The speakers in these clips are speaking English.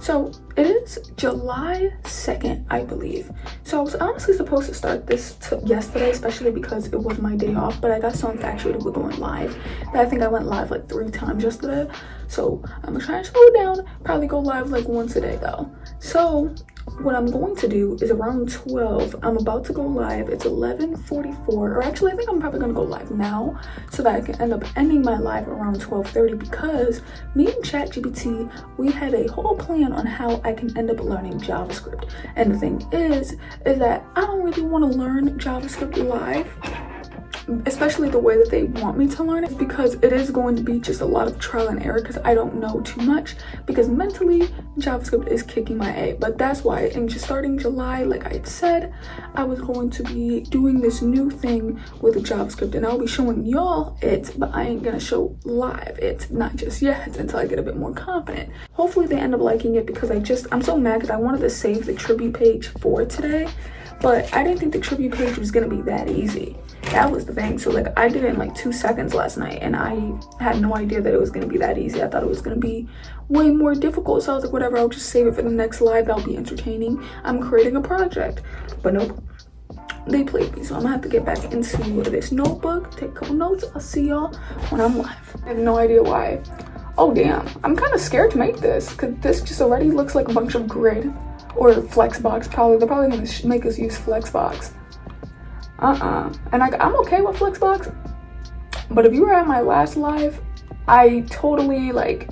So it is July 2nd, I believe. So I was honestly supposed to start this yesterday, especially because it was my day off, but I got so infatuated with going live that I think I went live like 3 times yesterday. So I'm gonna try and slow it down, probably go live like once a day though. So what I'm going to do is around 12, I'm about to go live. It's 11:44, or actually I think I'm probably gonna go live now so that I can end up ending my live around 12:30, because me and ChatGPT, we had a whole plan on how I can end up learning JavaScript. And the thing is that I don't really want to learn JavaScript live, especially the way that they want me to learn it, because it is going to be just a lot of trial and error, because I don't know too much, because mentally JavaScript is kicking my A. But that's why in just starting July, like I had said, I was going to be doing this new thing with JavaScript, and I'll be showing y'all it, but I ain't gonna show live it, not just yet, until I get a bit more confident. Hopefully they end up liking it, because I'm so mad because I wanted to save the tribute page for today, but I didn't think the tribute page was gonna be that easy. That was the thing. So like I did it in like 2 seconds last night, and I had no idea that it was gonna be that easy. I thought it was gonna be way more difficult. So I was like, whatever, I'll just save it for the next live. That'll be entertaining. I'm creating a project. But nope, they played me. So I'm gonna have to get back into this notebook, take a couple notes. I'll see y'all when I'm live. I have no idea why. Oh damn, I'm kind of scared to make this, because this just already looks like a bunch of grid or Flexbox. They're probably gonna make us use Flexbox. And I'm okay with Flexbox, but if you were at my last live, I totally like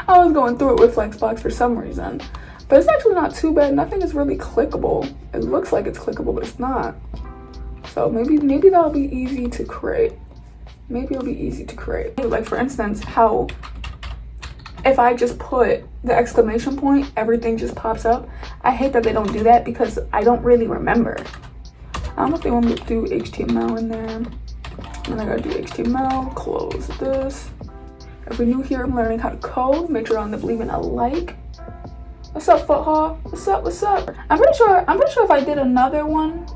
I was going through it with Flexbox for some reason, but it's actually not too bad. Nothing is really clickable. It looks like it's clickable, but it's not. So maybe that'll be easy to create. Maybe it'll be easy to create. Like for instance, how if I just put the exclamation point, everything just pops up. I hate that they don't do that, because I don't really remember. I don't know if they want me to do HTML in there. And I gotta do HTML, close this. If you're new here, I'm learning how to code. Make sure I'm leaving a like. What's up, Foothaw? What's up? I'm pretty sure if I did another one,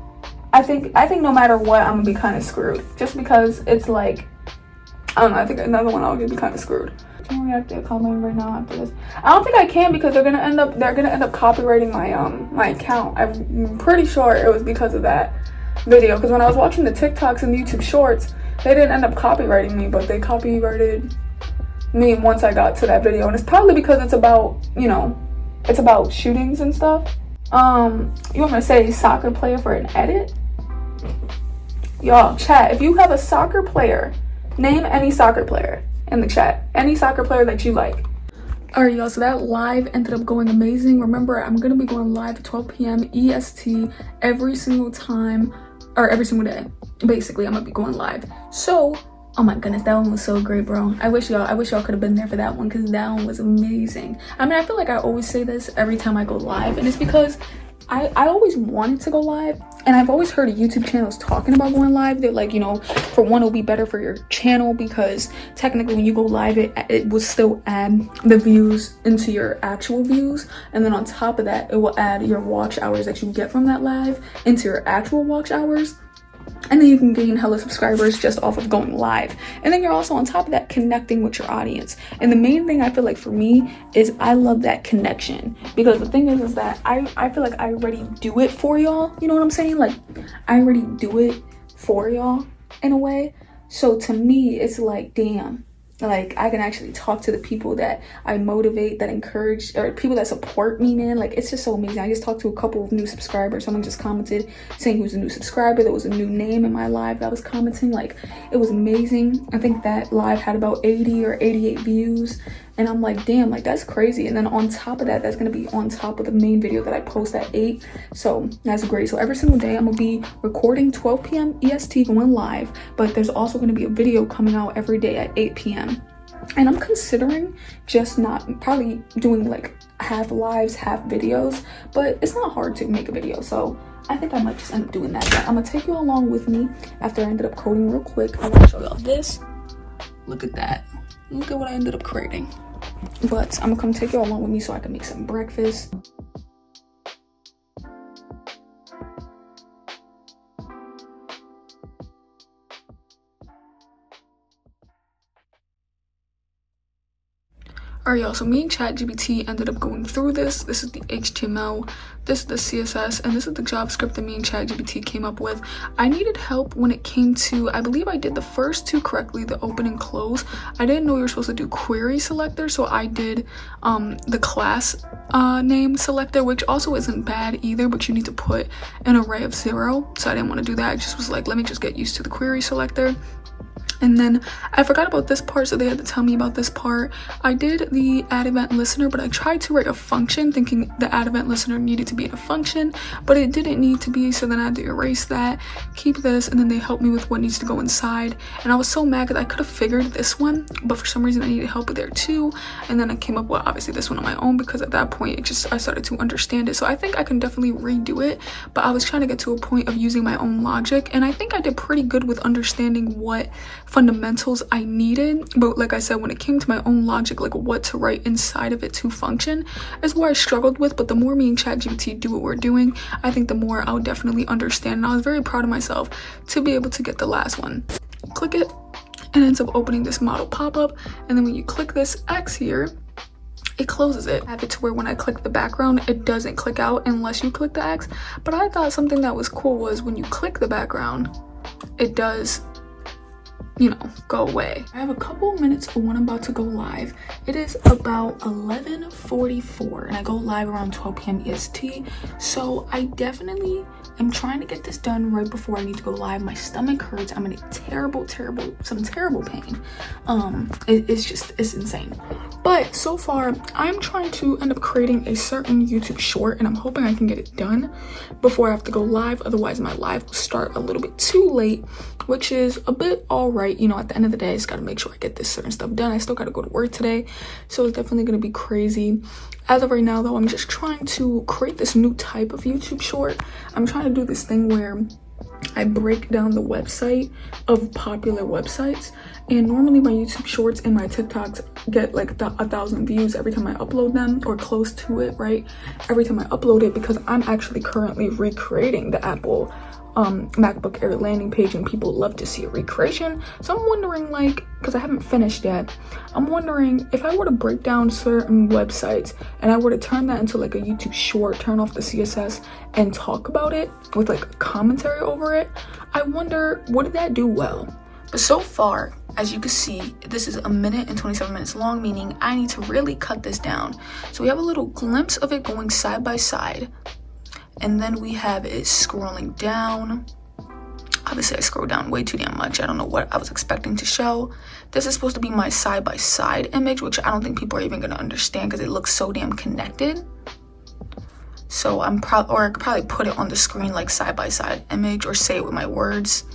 I think no matter what, I'm gonna be kind of screwed. Just because it's like, I don't know, I think another one I'll be kind of screwed. Can we react to a comment right now after this? I don't think I can, because they're gonna end up copywriting my account. I'm pretty sure it was because of that video, because when I was watching the TikToks and the YouTube shorts, they didn't end up copywriting me, but they copyrighted me once I got to that video. And it's probably because it's about, you know, it's about shootings and stuff. You want me to say soccer player for an edit? Y'all, chat, if you have a soccer player, name any soccer player in the chat. Any soccer player that you like. Alright y'all, so that live ended up going amazing. Remember, I'm gonna be going live at 12 p.m. EST every single time, or every single day. Basically, I'm gonna be going live. So, oh my goodness, that one was so great, bro. I wish y'all could have been there for that one, because that one was amazing. I mean, I feel like I always say this every time I go live, and it's because I always wanted to go live, and I've always heard YouTube channels talking about going live. They're like, you know, for one, it'll be better for your channel, because technically when you go live, it will still add the views into your actual views, and then on top of that, it will add your watch hours that you get from that live into your actual watch hours. And then you can gain hella subscribers just off of going live. And then you're also on top of that connecting with your audience. And the main thing I feel like for me is I love that connection, because the thing is that I feel like I already do it for y'all. You know what I'm saying? Like I already do it for y'all in a way. So to me, it's like, damn, like I can actually talk to the people that I motivate, that encourage, or people that support me, man. Like it's just so amazing. I just talked to a couple of new subscribers. Someone just commented saying who's a new subscriber. There was a new name in my live that was commenting. Like it was amazing. I think that live had about 80 or 88 views, and I'm like, damn, like that's crazy. And then on top of that, that's gonna be on top of the main video that I post at 8. So that's great. So every single day I'm gonna be recording 12 p.m. EST going live, but there's also gonna be a video coming out every day at 8 p.m. And I'm considering just not probably doing like half lives, half videos, but it's not hard to make a video. So I think I might just end up doing that. But I'm gonna take you along with me after I ended up coding real quick. I want to show y'all this. Look at that. Look at what I ended up creating. But I'm gonna come take you along with me so I can make some breakfast. Alright, y'all, so me and ChatGPT ended up going through this. This is the HTML, this is the CSS, and this is the JavaScript that me and ChatGPT came up with. I needed help when it came to, I believe I did the first two correctly, the open and close. I didn't know you were supposed to do query selector, so I did the class name selector, which also isn't bad either, but you need to put an array of 0, so I didn't want to do that. I just was like, let me just get used to the query selector. And then I forgot about this part, so they had to tell me about this part. I did the add event listener, but I tried to write a function thinking the add event listener needed to be in a function, but it didn't need to be, so then I had to erase that, keep this, and then they helped me with what needs to go inside. And I was so mad because I could have figured this one, but for some reason I needed help with there too. And then I came up with obviously this one on my own because at that point I started to understand it. So I think I can definitely redo it, but I was trying to get to a point of using my own logic, and I think I did pretty good with understanding what fundamentals I needed. But like I said, when it came to my own logic, like what to write inside of it to function, is where I struggled with. But the more me and ChatGPT do what we're doing, I think the more I'll definitely understand. And I was very proud of myself to be able to get the last one. Click it, and it ends up opening this model pop-up, and then when you click this X here, it closes it. I have it to where when I click the background, it doesn't click out unless you click the X. But I thought something that was cool was when you click the background, it does, you know, go away. I have a couple minutes for when I'm about to go live. It is about 11:44 and I go live around 12 p.m. EST. So I definitely am trying to get this done right before I need to go live. My stomach hurts. I'm in a terrible pain. It's insane. But so far, I'm trying to end up creating a certain YouTube short, and I'm hoping I can get it done before I have to go live. Otherwise, my live will start a little bit too late, which is a bit alright. You know, at the end of the day, I just gotta make sure I get this certain stuff done. I still gotta go to work today, so it's definitely gonna be crazy. As of right now, though, I'm just trying to create this new type of YouTube short. I'm trying to do this thing where I break down the website of popular websites, and normally my YouTube shorts and my TikToks get like 1,000 views every time I upload them, or close to it, right? Every time I upload it, because I'm actually currently recreating the Apple MacBook Air landing page, and people love to see a recreation. So I'm wondering, like, because I haven't finished yet, I'm wondering if I were to break down certain websites and I were to turn that into like a YouTube short, turn off the CSS and talk about it with like a commentary over it, I wonder, would that do well? But so far, as you can see, this is 1 minute and 27 minutes long, meaning I need to really cut this down. So we have a little glimpse of it going side by side, and then we have it scrolling down. Obviously I scrolled down way too damn much. I don't know what I was expecting to show. This is supposed to be my side by side image, which I don't think people are even gonna understand because it looks so damn connected. So I could probably put it on the screen like side by side image, or say it with my words.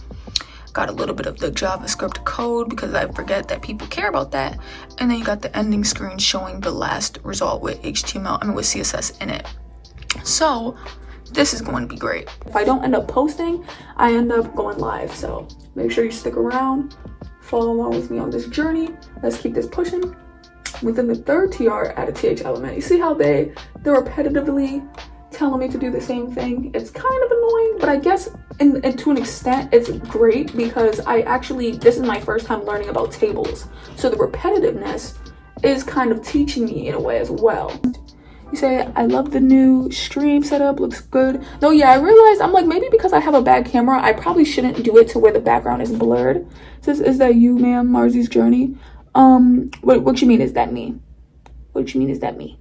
Got a little bit of the JavaScript code because I forget that people care about that. And then you got the ending screen showing the last result with with CSS in it. So this is going to be great. If I don't end up posting, I end up going live. So make sure you stick around, follow along with me on this journey. Let's keep this pushing. Within the third TR, add a TH element. You see how they're repetitively telling me to do the same thing? It's kind of annoying, but I guess and to an extent it's great, because this is my first time learning about tables. So the repetitiveness is kind of teaching me in a way as well. You say, I love the new stream setup, looks good. No, yeah, I realized, I'm like, maybe because I have a bad camera, I probably shouldn't do it to where the background is blurred. It says, is that you, ma'am? Marzi's journey. What you mean, is that me? What you mean, is that me?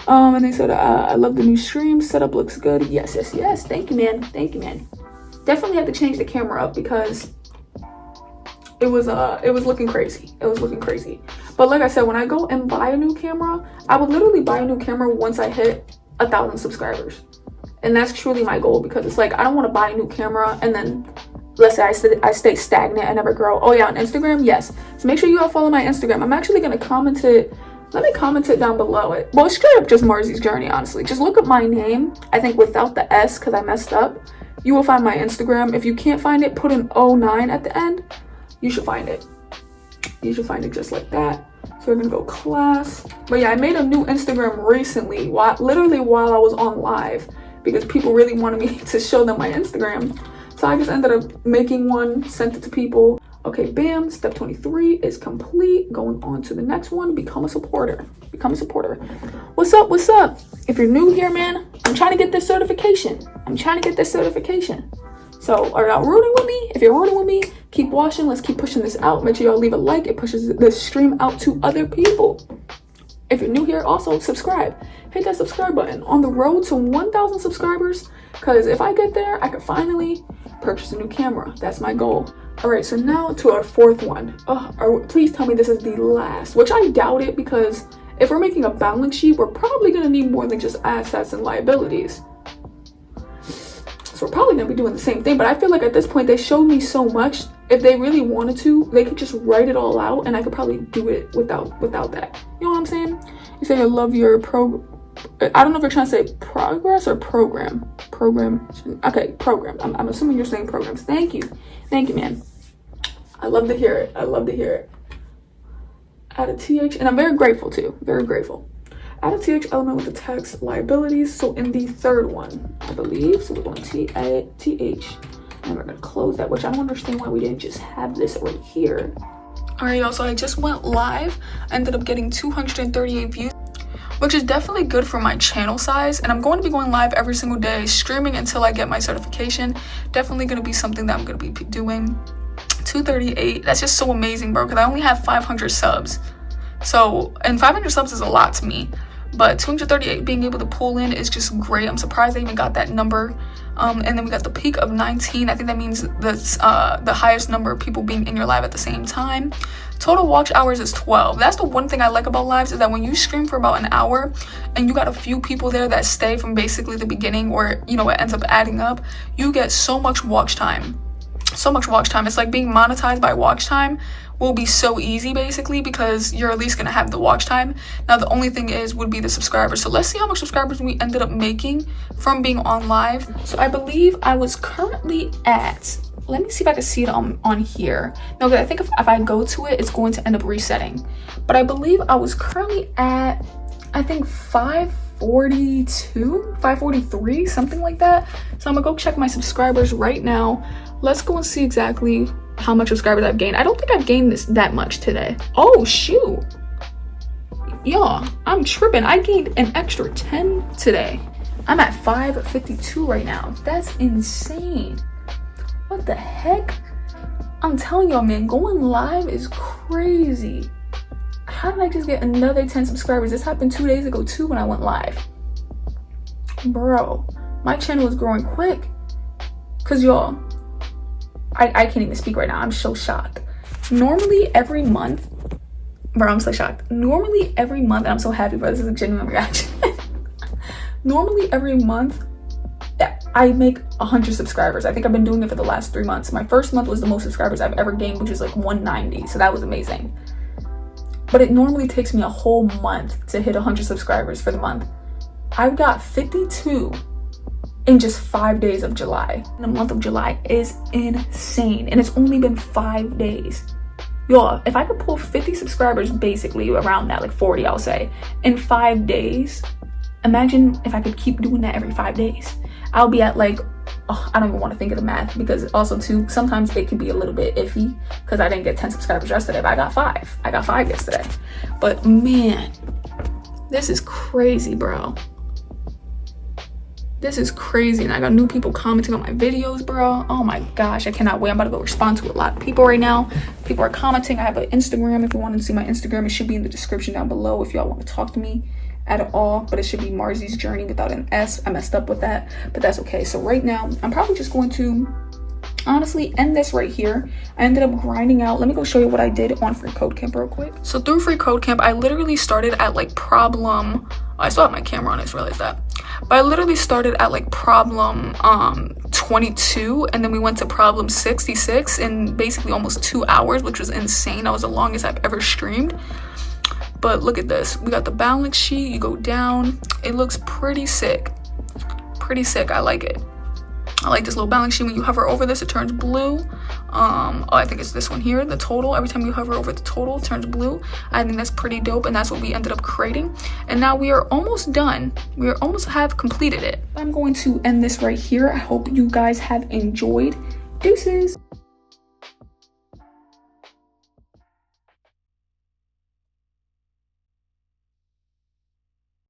And they said, I love the new stream setup, looks good. Yes. Thank you, man. Definitely had to change the camera up because it was looking crazy. But like I said, when I go and buy a new camera, I would literally buy a new camera once I hit 1,000 subscribers. And that's truly my goal, because it's like, I don't want to buy a new camera and then, let's say I stay stagnant and never grow. Oh yeah, on Instagram, yes. So make sure you all follow my Instagram. I'm actually going to comment it. Let me comment it down below it. Well, straight up just Marzi's Journey, honestly. Just look up my name, I think without the S, because I messed up. You will find my Instagram. If you can't find it, put an 09 at the end. You should find it. You should find it just like that. So we're gonna go class. But yeah, I made a new Instagram recently, literally while I was on live, because people really wanted me to show them my Instagram. So I just ended up making one, sent it to people. Okay, bam, step 23 is complete. Going on to the next one, become a supporter. Become a supporter. What's up, what's up? If you're new here, man, I'm trying to get this certification. So are y'all rooting with me? If you're rooting with me, keep watching. Let's keep pushing this out. Make sure y'all leave a like. It pushes this stream out to other people. If you're new here, also subscribe. Hit that subscribe button. On the road to 1,000 subscribers, because if I get there, I can finally purchase a new camera. That's my goal. All right, so now to our fourth one. Please tell me this is the last, which I doubt it, because if we're making a balance sheet, we're probably gonna need more than just assets and liabilities. So we're probably gonna be doing the same thing, but I feel like at this point, they showed me so much. If they really wanted to, they could just write it all out and I could probably do it without that. You know what I'm saying? You say I love your I don't know if you're trying to say progress or program. Okay, program. I'm assuming you're saying programs. Thank you, man. I love to hear it. Add a TH, and I'm very grateful too. Very grateful. Add a TH element with the tax liabilities. So in the third one, I believe. So we're going TH, and we're gonna close that. Which I don't understand why we didn't just have this right here. All right, y'all. So I just went live. I ended up getting 238 views, which is definitely good for my channel size. And I'm going to be going live every single day, streaming until I get my certification. Definitely going to be something that I'm going to be doing. 238, that's just so amazing, bro, because I only have 500 subs. So, and 500 subs is a lot to me. But 238 being able to pull in is just great. I'm surprised I even got that number. And then we got the peak of 19. I think that means that's the highest number of people being in your live at the same time. Total watch hours is 12. That's the one thing I like about lives, is that when you stream for about an hour and you got a few people there that stay from basically the beginning, or you know, it ends up adding up, you get so much watch time. It's like being monetized by watch time will be so easy, basically, because you're at least gonna have the watch time. Now the only thing would be the subscribers. So let's see how much subscribers we ended up making from being on live. So I believe I was currently at, let me see if I can see it on here. No, because I think if I go to it, it's going to end up resetting. But I believe I was currently at, I think 542, 543, something like that. So I'm gonna go check my subscribers right now. Let's go and see exactly how much subscribers I've gained. I don't think I've gained that much today. Oh, shoot. Y'all, I'm tripping. I gained an extra 10 today. I'm at 552 right now. That's insane. What the heck? I'm telling y'all, man, going live is crazy. How did I just get another 10 subscribers? This happened 2 days ago too when I went live. Bro, my channel is growing quick. Cause y'all, I can't even speak right now. I'm so shocked. Normally every month, bro, I'm so shocked. Normally every month, and I'm so happy, bro. This is a genuine reaction. Normally every month, I make 100 subscribers. I think I've been doing it for the last 3 months. My first month was the most subscribers I've ever gained, which is like 190. So that was amazing. But it normally takes me a whole month to hit 100 subscribers for the month. I've got 52 in just 5 days of July. And the month of July is insane. And it's only been 5 days. Y'all, if I could pull 50 subscribers, basically around that, like 40, I'll say, in 5 days, imagine if I could keep doing that every 5 days. I'll be at like, oh, I don't even want to think of the math, because also too, sometimes it can be a little bit iffy because I didn't get 10 subscribers yesterday, but I got 5. I got 5 yesterday. But man, this is crazy, bro. This is crazy. And I got new people commenting on my videos, bro. Oh my gosh, I cannot wait. I'm about to go respond to a lot of people right now. People are commenting. I have an Instagram. If you want to see my Instagram, it should be in the description down below if y'all want to talk to me at all. But it should be Marzi's Journey without an S. I messed up with that, but that's okay. So right now, I'm probably just going to honestly end this right here. I ended up grinding out. Let me go show you what I did on Free Code Camp real quick. So through Free Code Camp, I literally started at like problem, I still have my camera on, I just realized that. But I literally started at like problem 22, and then we went to problem 66 in basically almost 2 hours, which was insane. That was the longest I've ever streamed. But look at this. We got the balance sheet. You go down. It looks pretty sick. Pretty sick. I like it. I like this little balance sheet. When you hover over this, it turns blue. I think it's this one here, the total. Every time you hover over the total, it turns blue. I think that's pretty dope, and that's what we ended up creating. And now we are almost done. We are almost have completed it. I'm going to end this right here. I hope you guys have enjoyed. Deuces.